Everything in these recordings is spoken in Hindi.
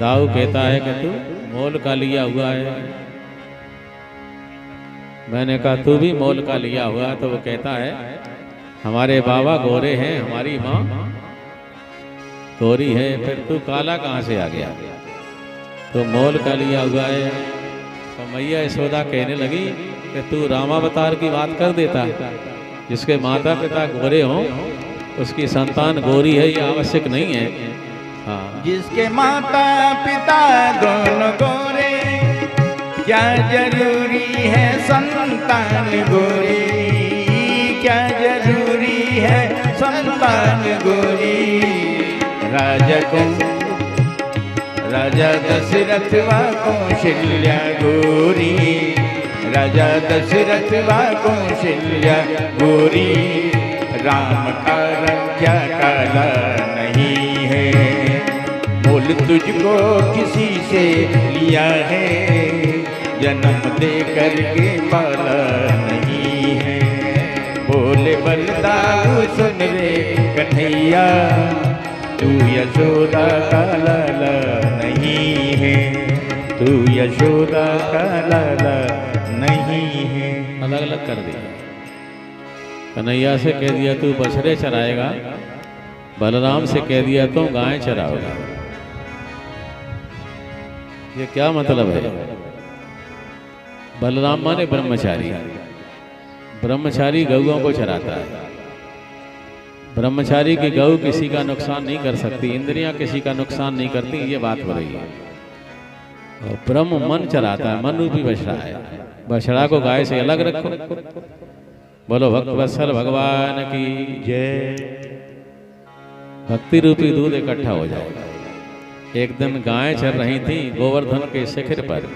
दाऊ कहता है कि तू मोल का लिया हुआ है। मैंने कहा तू भी मोल का लिया हुआ है। तो वो कहता है हमारे बाबा गोरे हैं, हमारी माँ गोरी है, फिर तू काला कहाँ से आ गया? तो मोल का लिया हुआ है। तो मैया यशोदा कहने लगी कि तू रामावतार की बात कर देता, जिसके माता पिता गोरे हों उसकी संतान गोरी है, ये आवश्यक नहीं है। हाँ, जिसके माता पिता दोनों गोरे, क्या जरूरी है संतान गोरी? क्या जरूरी है संतान गोरी? राजा दशरथ व कौशल्या गोरी, राजा दशरथ व कौशल्या गोरी। राम का रक्षा काला नहीं है, मोल तुझको किसी से लिया है, जन्म दे करके पाला नहीं है। बोले बलदाऊ सुन रे कन्हैया, तू यशोदा का लाला नहीं है, तू यशोदा का लाला नहीं है। अलग अलग कर दिया। कन्हैया से कह दिया तू बछड़े चराएगा, बलराम से कह दिया तू गाय चराओगा। ये क्या मतलब है? बलराम माने ब्रह्मचारी, ब्रह्मचारी गौओं को चराता है। ब्रह्मचारी की गौ किसी का नुकसान नहीं कर सकती, इंद्रियां किसी का नुकसान नहीं करती, ये बात हो रही है। और ब्रह्म मन चराता है, मन रूपी बछड़ा है। बछड़ा को गाय से अलग रखो। बोलो भक्तवत्सल भगवान की जय। भक्ति रूपी दूध इकट्ठा हो जाएगा। एक दिन गायें चल रही थी गोवर्धन के शिखर पर,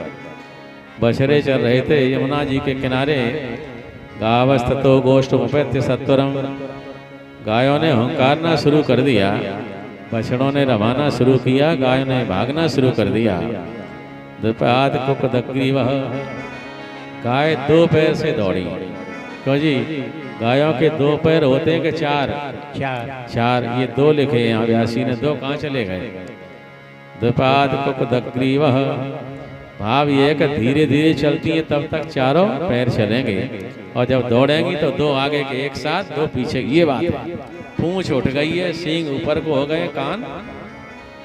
बछड़े चल रहे थे यमुना जी के किनारे। गावस्ततो गोष्ठमुपैत्य सत्वरम, गायों ने हुंकारना शुरू कर दिया, बछड़ों ने रवाना शुरू किया, गायों ने भागना शुरू कर दिया। द्विपाद कुकदग्रीवः, गाय दो पैर से दौड़ी। क्यों जी? गायों के दो पैर होते हैं कि चार? चार। ये दो लिखे हैं यहाँ, व्यासी ने दो कहाँ चले गए? द्विपाद कुकदग्रीवः, भाव ये है कि धीरे धीरे चलती है तब तक चारों पैर चलेंगे, और जब दौड़ेंगी तो दो आगे के एक साथ, दो पीछे। ये बात है। पूंछ उठ गई है, सींग ऊपर को हो गए, कान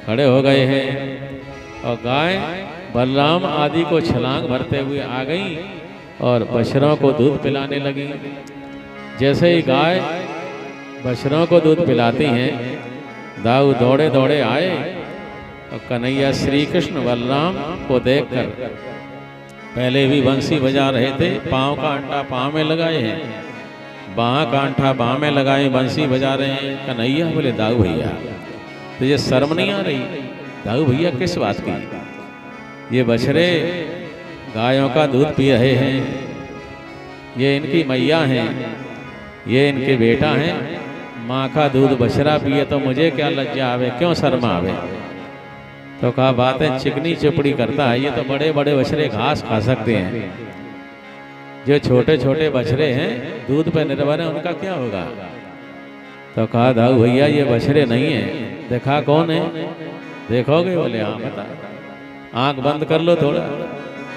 खड़े हो गए हैं, और गाय बलराम आदि को छलांग भरते हुए आ गई और बछड़ों को दूध पिलाने लगी। जैसे ही गाय बछड़ों को दूध पिलाती हैं, दाऊ दौड़े दौड़े आए और कन्हैया श्री कृष्ण बलराम को देखकर, पहले भी बंसी बजा रहे थे, पाँव का अंटा पाँव में लगाए हैं, बाँ का अंटा बाँ में लगाए बंसी बजा रहे हैं। कन्हैया बोले दाऊ भैया तो ये शर्म नहीं आ रही? दाऊ भैया किस बात की? ये बछड़े गायों का दूध पी रहे हैं, ये इनकी मैया हैं, ये इनके बेटा हैं। माँ का दूध बछड़ा पिए तो मुझे क्या लज्जा आवे, क्यों शर्म आवे? तो कहा बातें चिकनी चुपड़ी करता है, ये तो बड़े बड़े बछड़े घास खा सकते हैं, जो छोटे छोटे बछड़े हैं दूध पर निर्भर है, उनका क्या होगा? तो कहा दाऊ भैया ये बछड़े नहीं है। देखा कौन है? देखोगे? बोले हाँ बता। आंख बंद कर लो थोड़ा।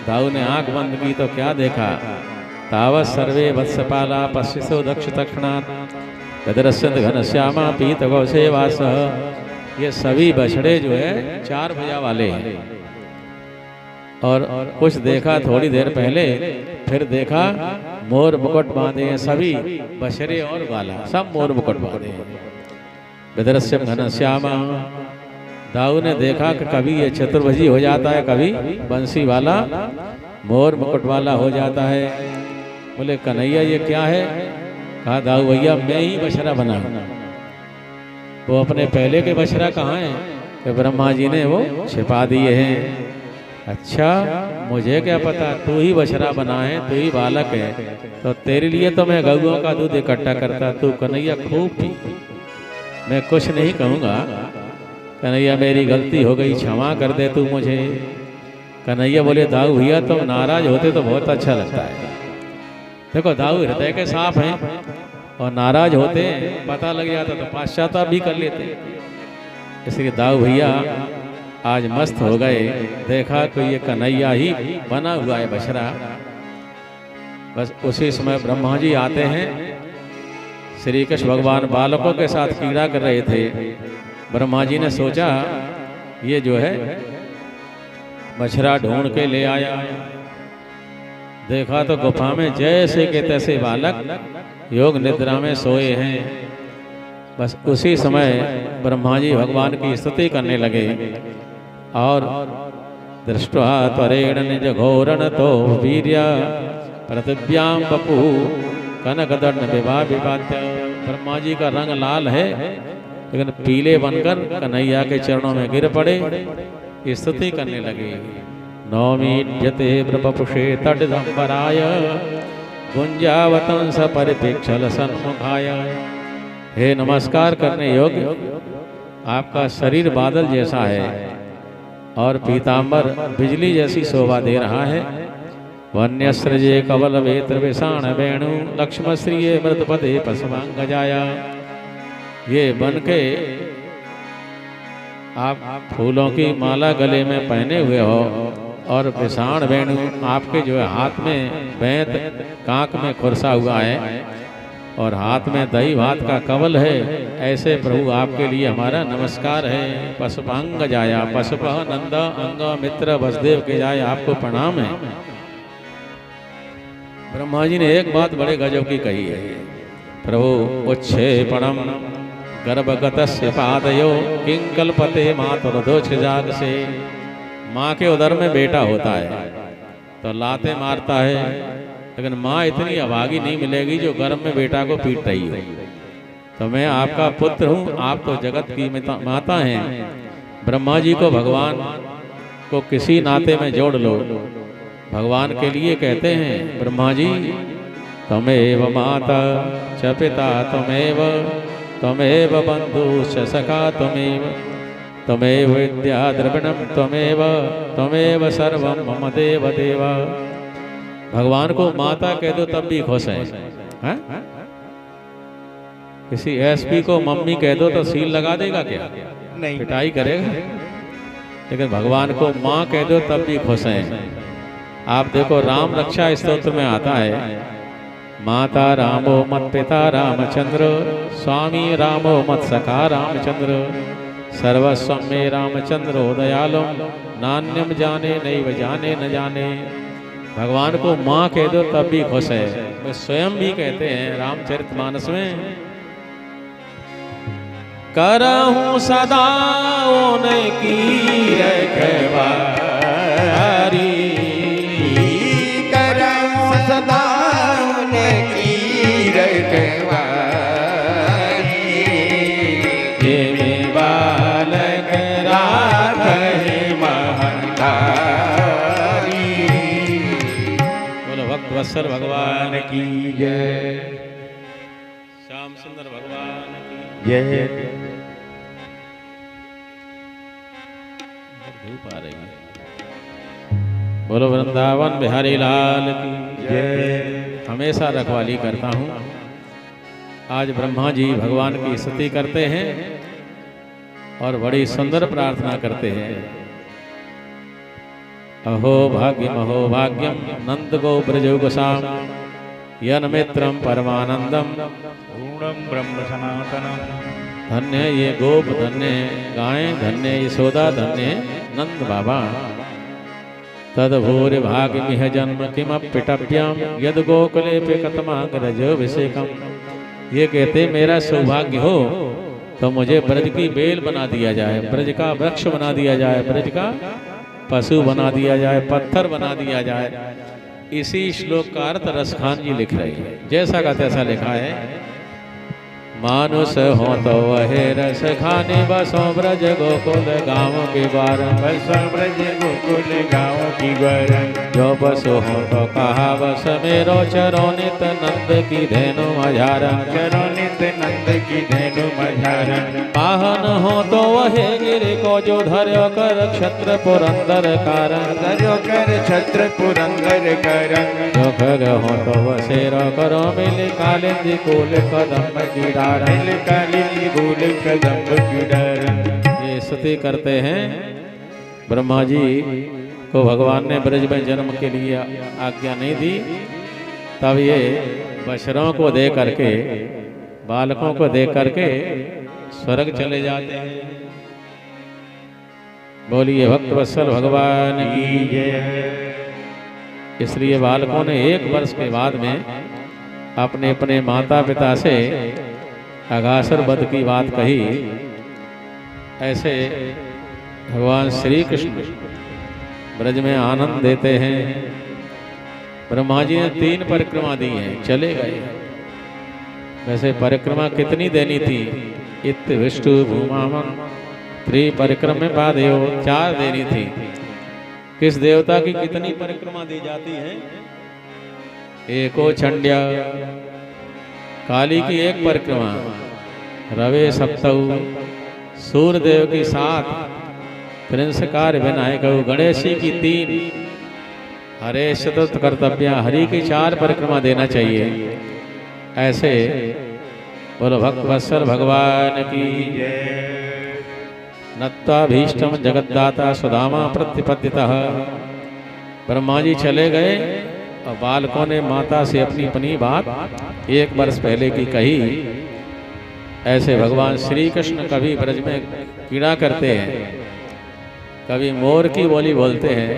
दाऊ ने आंख बंद की तो क्या देखा? तावत सर्वे वत्सपाला पश्यसो दक्ष तक्षणात् गदरस्यन्त घनश्यामा पीत गौसे वासः। ये सभी बछड़े जो है चार भुजा वाले हैं। और कुछ देखा थोड़ी देर पहले, फिर देखा मोर मुकुट बांधे हैं सभी बछड़े और ग्वाला, सब मोर मुकुट बांधे हैं। गदरस्यम घनश्यामा। दाऊ ने देखा कि कभी ये चतुर्भुजी हो जाता है, कभी बंसी वाला मोर मुकुट वाला हो जाता है। बोले कन्हैया ये क्या है? कहा दाऊ भैया मैं ही बछड़ा बना। वो अपने पहले के बछड़ा कहाँ हैं? कि ब्रह्मा जी ने वो छिपा दिए हैं। अच्छा मुझे क्या पता, तू ही बछड़ा बना है, तू ही बालक है, तो तेरे लिए तो मैं गौओं का दूध इकट्ठा करता। तू कन्हैया खूब पी, मैं कुछ नहीं कहूँगा। कन्हैया मेरी गलती हो गई, क्षमा कर दे तू मुझे। कन्हैया बोले दाऊ भैया तुम नाराज होते तो बहुत अच्छा लगता है। देखो दाऊ हृदय के साफ हैं, और नाराज होते पता लग जाता तो पश्चाताप भी कर लेते। इसलिए दाऊ भैया आज मस्त हो गए, देखा कि ये कन्हैया ही बना हुआ है बछड़ा। बस उसी समय ब्रह्मा जी आते हैं। श्री कृष्ण भगवान बालकों के साथ क्रीड़ा कर रहे थे। ब्रह्मा जी ने सोचा ये जो है बछड़ा ढूंढ के ले आया। देखा तो गुफा में जैसे के तैसे बालक योग निद्रा में सोए हैं। बस उसी समय ब्रह्मा जी भगवान की स्तुति करने लगे और दृष्ट्वा त्वरेण निज घोरण तो वीर्य पृथिव्याम बपू कनकदर्ण विवाह विवाद्य। ब्रह्मा जी का रंग लाल है लेकिन पीले बनकर कन्हैया के चरणों में गिर पड़े, स्तुति करने लगे। नौमीड्यते ब्रपुषे तटदंबराय गुंजावतंस परिपेक्षल सन्मुखाय। हे नमस्कार करने योग्य, आपका शरीर बादल जैसा है और पीतांबर बिजली जैसी शोभा दे रहा है। वन्यस्रजे कवल वेत्र विषाण वेणु लक्ष्मश्रिये मृतपदे पशुमांगजाया। ये बन के आप फूलों की माला गले में पहने हुए हो और विषाण वेणु आपके जो है हाथ में बैंत कांक में खुरसा हुआ है और हाथ में दही भात का कवल है। ऐसे प्रभु आपके लिए हमारा नमस्कार है। पशुपांग जाया पशुप नंद अंग मित्र वसुदेव के जाए आपको प्रणाम है। ब्रह्मा जी ने एक बात बड़े गजब की कही है। प्रभु उच्छेपणम गर्भगतस्य पादयो किंकल्पते मातुर्दोष जाग से। माँ के उदर में बेटा होता है तो लाते मारता है, लेकिन माँ इतनी अभागी नहीं मिलेगी जो गर्भ में बेटा को पीट रही हो। तो मैं आपका पुत्र हूँ, आप तो जगत की माता हैं। ब्रह्मा जी को भगवान को किसी नाते में जोड़ लो। भगवान के लिए कहते हैं ब्रह्मा जी तमेव माता च पिता तमेव बंधु च सखा तमेव विद्या द्रविणम तमेव सर्वम मम देव देवा। भगवान को माता कह दो तब भी खुश है? किसी एसपी को मम्मी कह दो तो सील लगा देगा क्या? नहीं, पिटाई करेगा। लेकिन भगवान को माँ कह दो तब भी खुश है। आप देखो राम रक्षा स्तोत्र में आता है माता रामो मत पिता रामचंद्र स्वामी रामो मत सखा रामचंद्र सर्वस्व में रामचंद्र दयालु नान्यम जाने नैव जाने न जाने। भगवान को माँ कह दो तब भी खुश है। वे स्वयं भी कहते हैं रामचरितमानस में करहूं सदा उनकी रखवारी करहूं सदा उनकी रखवारी ये बालक राधे महतारी। बोलो भक्त वत्सल भगवान की जय, श्याम सुंदर भगवान की जय। धूप आ रही है। बोलो वृंदावन बिहारी लाल की जय। हमेशा रखवाली करता हूँ। आज ब्रह्मा जी भगवान की स्तुति करते हैं और बड़ी सुंदर प्रार्थना करते हैं। अहो भाग्यम नंद गो ब्रजो गोसाम यन मित्रम परमानंदम पूर्णम ब्रह्म सनातनम। धन्य ये गोप, धन्य गाय, धन्य यशोदा, धन्य नंद बाबा। तद भूरि भाग्यमिह जन्म किमपिटभ्याम यद गोकुले पे कतमाग्रजोभिषेकम। ये कहते मेरा सौभाग्य हो तो मुझे ब्रज की बेल बना दिया जाए, ब्रज का वृक्ष बना दिया जाए, ब्रज का पशु बना दिया जाए, पत्थर बना दिया जाए। इसी श्लोक का अर्थ रसखान जी लिख रही है। जैसा का तैसा लिखा है मानुष हो तो वह रस खाने बसो ब्रज गोकुल गाँव के द्वार। बसो ब्रज गोकुल गाँव की द्वार। जो बसो हो तो कहा बस मेरो चरोनित नंद की धेनु मझारा। चरोनित नंद की धेनु मझारा। वाहन हो तो वह गिर को जो धर्यो कर क्षत्र पुरंदर कारण। धर्यो कर क्षत्र पुरंदर कारण। जो खग हो तो वह शेर करो मिल कालिंदी कूल कदम की डार। काली कूल कदम की डार। ये स्तुति करते हैं ब्रह्मा जी को भगवान ने ब्रज में जन्म के लिए आज्ञा नहीं दी, तब ये बछरों को दे करके, बालकों को दे करके स्वर्ग चले जाते हैं। बोलिए भक्त वत्सल भगवान की जय। इसलिए बालकों ने 1 वर्ष के बाद में अपने अपने माता पिता से अघासुर वध की बात कही। ऐसे भगवान श्री कृष्ण ब्रज में आनंद देते हैं। ब्रह्मा जी ने 3 परिक्रमा दी हैं, चले गए। वैसे परिक्रमा कितनी देनी थी? इत विष्णु भूमामन त्रिपरिक्रम में पादेव, 4 देनी थी। किस देवता की कितनी परिक्रमा दी जाती है? एको छंड्या, काली की 1 परिक्रमा, रवे सप्तऊ, सूर्यदेव की 7, प्रिंस कार्य विनायक, गणेशी की 3, हरे चतुर्थ कर्तव्य, हरि की 4 परिक्रमा देना चाहिए। ऐसे बोलो भक्त वत्सल भगवान की जय। नत्वाभीष्टम जगद्दाता सुदामा प्रतिपद्यतः। ब्रह्मा जी चले गए और बालकों ने माता से अपनी अपनी बात 1 वर्ष पहले की कही। ऐसे भगवान श्री कृष्ण कभी ब्रज में कीड़ा करते हैं, कभी मोर की बोली बोलते हैं,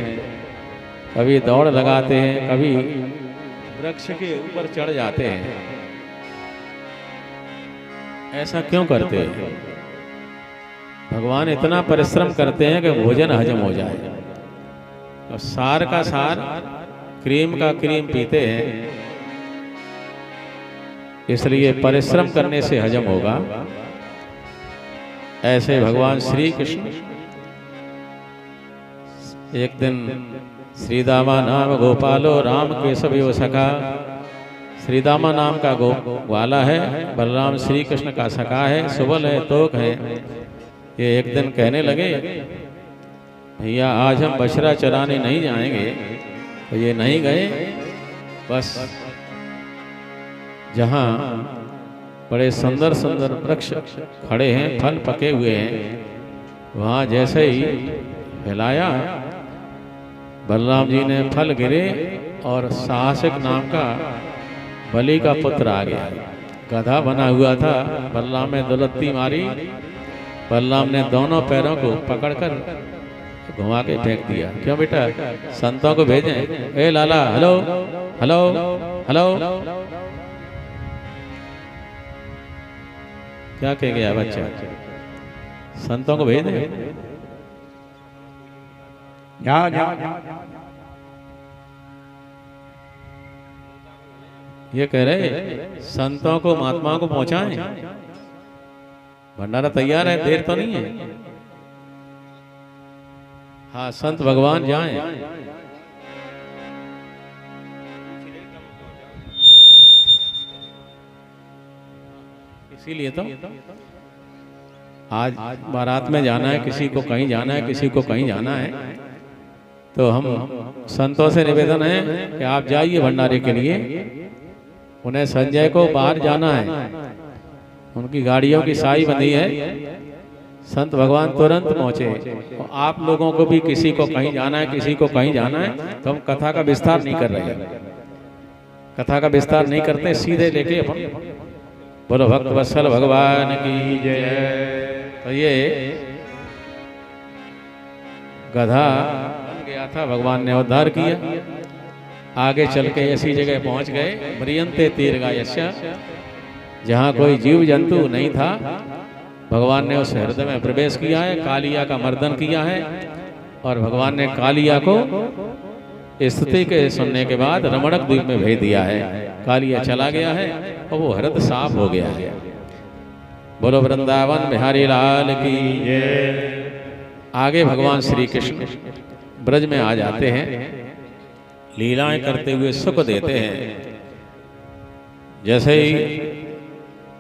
कभी दौड़ लगाते हैं, कभी वृक्ष के ऊपर चढ़ जाते हैं। ऐसा क्यों करते हैं? भगवान इतना परिश्रम करते हैं कि भोजन हजम हो जाए, और सार का सार, क्रीम का क्रीम पीते हैं। इसलिए परिश्रम करने से हजम होगा। ऐसे भगवान श्री कृष्ण एक दिन श्रीदामा नाम गोपालो राम केशव सखा। श्रीदामा नाम का ग्वाला है, बलराम श्री कृष्ण का सखा है, सुबल है, तोक है। ये एक दिन कहने लगे, भैया आज हम बछड़ा चराने नहीं जाएंगे। तो ये नहीं गए, बस जहाँ बड़े सुंदर सुंदर वृक्ष खड़े हैं, फल पके हुए हैं, वहाँ जैसे ही हिलाया, बलराम जी ने फल गिरे और साहसिक नाम का बलि का पुत्र आ गया। गधा बना हुआ था, बलराम ने दुलत्ती मारी, बलराम ने दोनों पैरों को पकड़कर घुमा के फेंक दिया। क्यों बेटा? संतों को भेजें, ए लाला, हेलो हेलो हेलो, क्या कह गया बच्चा? संतों को भेज दें, जा जा। ये कह रहे संतों को, महात्माओं को पहुंचाएं। भंडारा तैयार है, देर तो नहीं है। हाँ, संत भगवान जाएं। इसीलिए तो आज बारात में जाना है, किसी को कहीं जाना है, किसी को कहीं जाना है, तो हम संतों से निवेदन है कि आप जाइए भंडारे के लिए। उन्हें संजय को बाहर जाना है, उनकी गाड़ियों की साई बंधी है, संत भगवान तुरंत पहुंचे। और आप लोगों को भी किसी को कहीं जाना है, किसी को कहीं जाना है, तो हम कथा का विस्तार नहीं कर रहे हैं। कथा का विस्तार नहीं करते, सीधे लेके अपन बोलो भक्त वत्सल भगवान की जय। तो ये गधा बन गया था, भगवान ने उद्धार किया। आगे चल के ऐसी जगह पहुंच गए, म्रियंते तीर्गायस्य, जहाँ कोई जीव जंतु नहीं था। भगवान ने उस हृदय में प्रवेश किया है, कालिया का मर्दन किया है, और भगवान ने कालिया को स्तुति के सुनने के बाद रमणक द्वीप में भेज दिया है। कालिया चला गया है और वो हृदय साफ हो गया है। बोलो वृंदावन बिहारी लाल की जय। आगे भगवान श्री कृष्ण ब्रज में आ जाते हैं, लीलाएं करते हुए सुख देते हैं। जैसे ही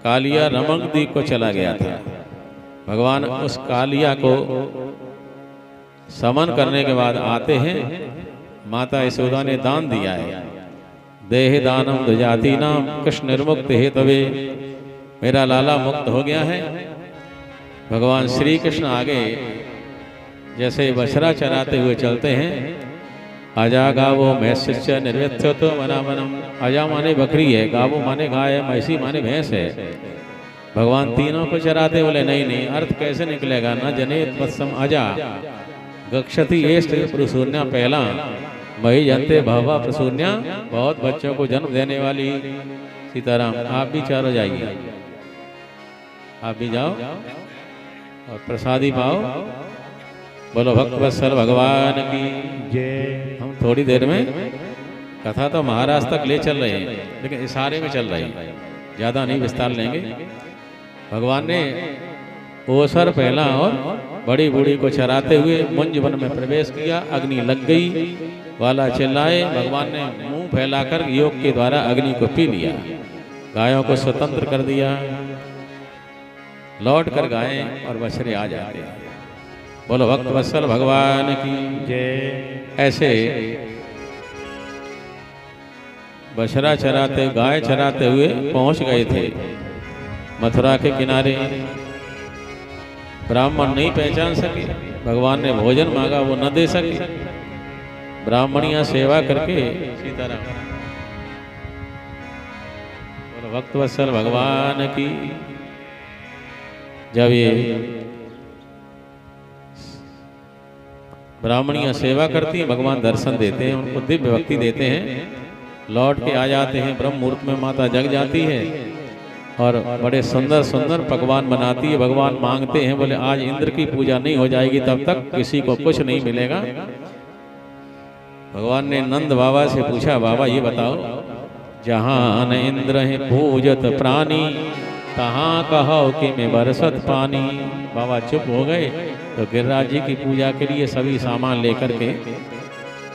कालिया रमणक द्वीप को चला गया था, भगवान उस कालिया को समन करने के बाद आते हैं। माता यशोदा ने दान दिया है, देह दानम द्विजाति नाम कृष्ण निर्मुक्त हेतवे। मेरा लाला मुक्त हो गया है। भगवान श्री कृष्ण आगे जैसे बछड़ा चराते हुए चलते हैं। अजा गावो मैस्य निर्व्यथ्यो तो मना मनम। अजा माने बकरी है, गावो माने गाय है, मैसी माने भैंस है। भगवान तीनों को चराते बोले नहीं नहीं, अर्थ कैसे निकलेगा। न जनेत वत्सम अजा गक्षति एष्ट प्रसून्या पहला मही जनते भवा प्रसून्या। बहुत बच्चों को जन्म देने वाली सीताराम। आप भी चारो जाइए, आप भी जाओ और प्रसादी पाओ। बोलो भक्तवत्सल भगवान की जय। हम थोड़ी देर में कथा तो महाराज तक ले चल रहे हैं, लेकिन इशारे में चल रहे हैं, ज़्यादा नहीं विस्तार लेंगे। भगवान ने ओसर पहला और बड़ी बूढ़ी को चराते हुए मुंज वन में प्रवेश किया। अग्नि लग गई, वाला चिल्लाए। भगवान ने मुंह फैलाकर योग के द्वारा अग्नि को पी लिया, गायों को स्वतंत्र कर दिया। लौट कर गायें और बछड़े आ जाते हैं। बोलो भक्तवत्सल भगवान की जय। ऐसे बछड़ा चराते गाय चराते हुए पहुंच गए थे मथुरा के किनारे। ब्राह्मण नहीं पहचान सके, भगवान ने भोजन मांगा वो न दे सके। ब्राह्मणियां सेवा करके सीताराम। बोलो भक्तवत्सल भगवान की। जब ये ब्राह्मणियां सेवा करती हैं, भगवान दर्शन देते हैं, उनको दिव्य भक्ति देते हैं, लौट के आ जाते हैं। ब्रह्म मुहूर्त में माता जग जाती है और बड़े सुंदर सुंदर पकवान बनाती है। भगवान मांगते हैं, बोले आज इंद्र की पूजा नहीं हो जाएगी तब तक किसी को कुछ नहीं मिलेगा। भगवान ने नंद बाबा से पूछा, बाबा ये बताओ, जहाँ न इंद्र है पूजत प्राणी, तहाँ कहो कि मैं बरसत पानी। बाबा चुप हो गए तो गिरिराज जी की पूजा के लिए सभी सामान लेकर के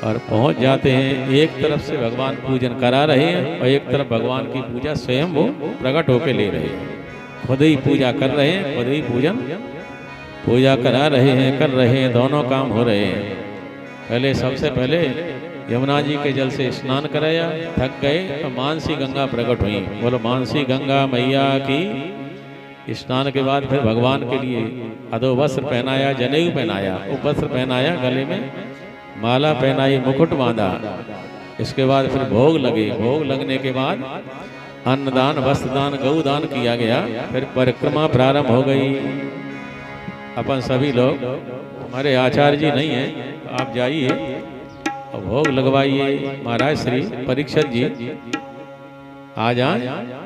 और पहुंच जाते हैं। एक तरफ से भगवान पूजन करा रहे हैं और एक तरफ भगवान की पूजा स्वयं वो प्रकट होकर ले रहे हैं। खुद ही पूजा कर रहे हैं, खुद ही पूजा करा रहे हैं, कर रहे हैं, दोनों काम हो रहे हैं। पहले सबसे पहले यमुना जी के जल से स्नान कराया, थक गए तो मानसी गंगा प्रकट हुई। बोलो मानसी गंगा मैया की। स्नान के बाद फिर भगवान के लिए अधो वस्त्र पहनाया, जनेऊ पहनाया, उपवस्त्र पहनाया, गले में माला पहनाई, मुकुट बांधा। इसके बाद फिर भोग लगे। भोग लगने के बाद अन्नदान, वस्त्रदान, गौदान किया गया। फिर परिक्रमा प्रारंभ हो गई। अपन सभी लोग, हमारे आचार्य जी नहीं हैं, आप जाइए और भोग लगवाइए। महाराज श्री परीक्षित जी आ जाएं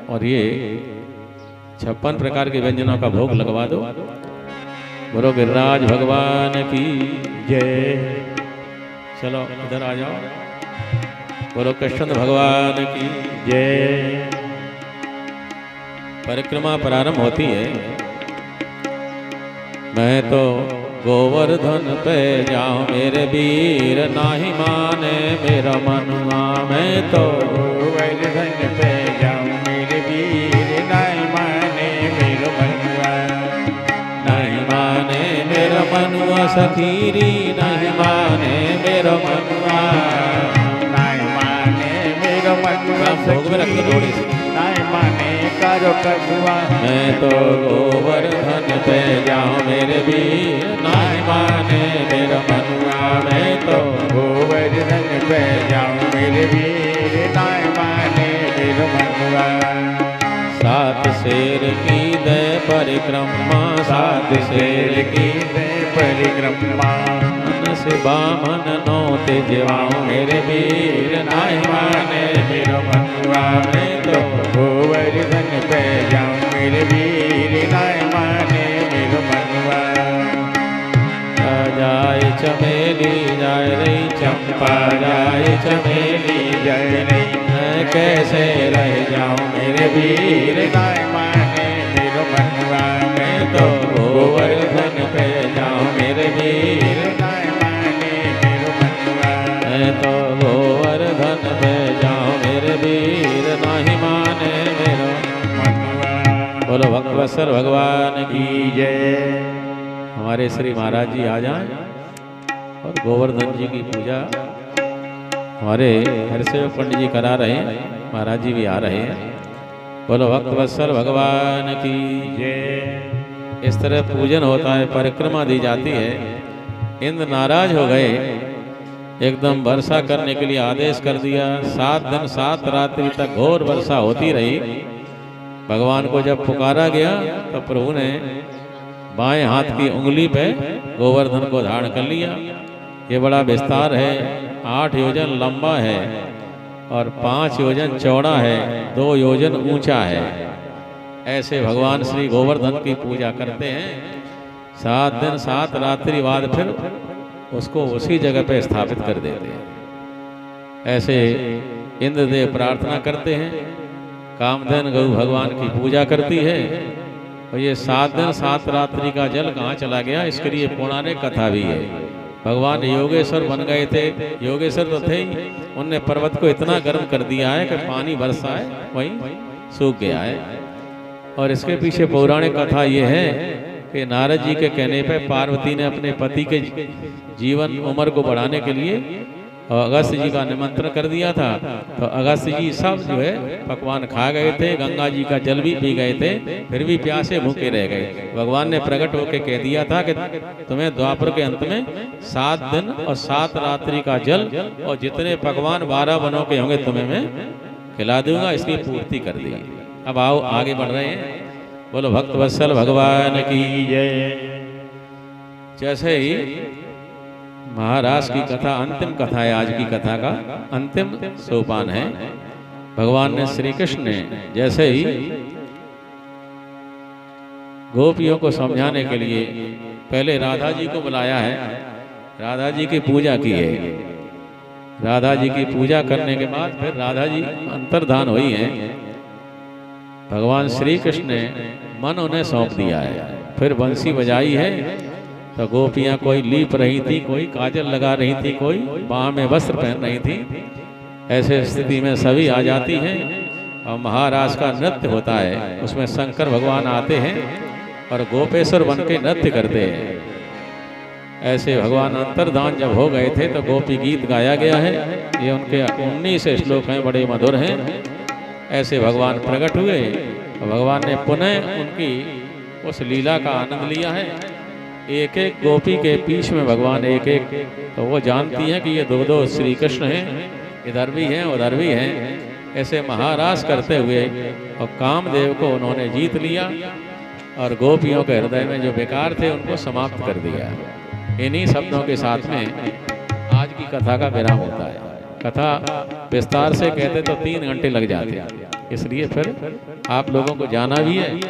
और ये 56 प्रकार के व्यंजनों का भोग लगवा दो। बोलो गिरिराज भगवान की जय। चलो इधर आ जाओ। बोलो कृष्ण भगवान की जय। परिक्रमा प्रारंभ होती है। मैं तो गोवर्धन पे जाऊं मेरे वीर, नाही माने मेरा मनुआ। मैं तो गोवर्धन पे जाऊं मेरे वीर, नहीं माने मेरा मनुआ। नहीं माने मेरा मनुआ सखीरी, नहीं माने मेरा मनुआ। नहीं माने मेरा मनुआ भोग में रख दो थोड़ी सी। नहीं माने करो करुआ। मैं तो गोवर्धन पे जाऊं मेरे वीर, नहीं माने मेरा मनुआ। मैं तो गोवर्धन पे जाऊं मेरे वीर, नहीं माने मेरा मनुआ। सात शेर की दे परिक्रमा, सात शेर की दे परिक्रमा। मन से बामन नौ तेजवाऊं मेरे वीर, नहीं माने मेरा मनुआ। मैं तो गोवर्धन पे जाऊं मेरे वीर, नहीं माने मेरा मनुआ। जाए चमेली जाए रही चंपा, जाए चमेली जय नहीं। मैं कैसे रह जाऊं मेरे वीर, नहीं माने मेरा मनुआ। मैं तो गोवर्धन पे जाऊं मेरे वीर, नहीं माने मेरा मनुआ। मैं तो गोवर्धन पे जाऊं मेरे वीर, नहीं माने मेरा मनुआ। बोलो भक्तवत्सल भगवान की जय। हमारे श्री महाराज जी आ जाएं और गोवर्धन जी की पूजा हमारे हरसेव पंडित जी करा रहे हैं, महाराज जी भी आ रहे हैं। बोलो भक्तवत्सल भगवान की जय। इस तरह पूजन होता है, परिक्रमा दी जाती है। इंद्र नाराज हो गए, एकदम वर्षा करने के लिए आदेश कर दिया। 7 दिन 7 रात्रि तक घोर वर्षा होती रही। भगवान को जब पुकारा गया तो प्रभु ने बाएं हाथ की उंगली पे गोवर्धन को धारण कर लिया। ये बड़ा विस्तार है, 8 योजन लंबा है और 5 योजन चौड़ा है, 2 योजन ऊंचा है। ऐसे भगवान श्री गोवर्धन की पूजा करते हैं। 7 दिन 7 रात्रि बाद फिर उसको उसी जगह पे स्थापित कर देते हैं। ऐसे इंद्रदेव प्रार्थना करते हैं, कामधेनु गौ भगवान की पूजा करती है। और ये 7 दिन 7 रात्रि का जल कहाँ चला गया, इसके लिए पौराणिक कथा भी है। भगवान योगेश्वर बन गए थे, योगेश्वर तो थे ही, उनने पर्वत को इतना गर्म कर दिया है कि पानी बरसा है वहीं सूख गया है। और इसके पीछे पौराणिक कथा ये है कि नारद जी के कहने पर पार्वती ने अपने पति के जीवन उम्र को बढ़ाने के लिए अगस्त्य जी का निमंत्रण कर दिया था। तो अगस्त्य जी सब जो है पकवान खा गए थे, गंगा जी का जल भी पी गए थे, फिर भी प्यासे भूखे रह गए। भगवान ने प्रकट होकर कह दिया था कि तुम्हें द्वापर के अंत में 7 दिन और 7 रात्रि का जल और जितने पकवान 12 बनों के होंगे तुम्हें मैं खिला दूंगा, इसकी पूर्ति कर दी। अब आओ आगे बढ़ रहे हैं। बोलो भक्त वत्सल भगवान की जय। जैसे ही महाराज की कथा अंतिम कथा है, आज की कथा का अंतिम सोपान है। भगवान ने श्री कृष्ण ने जैसे ही गोपियों को समझाने के लिए पहले राधा जी को बुलाया है, राधा जी की पूजा की है। राधा जी की पूजा करने के बाद फिर राधा जी अंतर्धान हुई हैं। भगवान श्री कृष्ण ने मन उन्हें सौंप दिया है। फिर बंसी बजाई है तो गोपियाँ कोई लीप रही थी, कोई काजल लगा रही थी, कोई बाह में वस्त्र पहन रही थी। ऐसे स्थिति में सभी आ जाती हैं और महाराज का नृत्य होता है। उसमें शंकर भगवान आते हैं और गोपेश्वर बन के नृत्य करते हैं। ऐसे भगवान अंतर्धान जब हो गए थे तो गोपी गीत गाया गया है। ये उनके 19 श्लोक हैं, बड़े मधुर हैं। ऐसे भगवान प्रकट हुए और भगवान ने पुनः उनकी उस लीला का आनंद लिया है। एक एक गोपी के बीच में भगवान एक एक, तो वो जानती हैं कि ये 2-2 श्री कृष्ण हैं, इधर भी हैं उधर भी हैं। ऐसे महारास करते हुए और कामदेव को उन्होंने जीत लिया और गोपियों के हृदय में जो बेकार थे उनको समाप्त कर दिया। इन्हीं शब्दों के साथ में आज की कथा का विराम होता है। कथा विस्तार से कहते तो 3 घंटे लग जाते, इसलिए फिर आप लोगों को जाना भी है।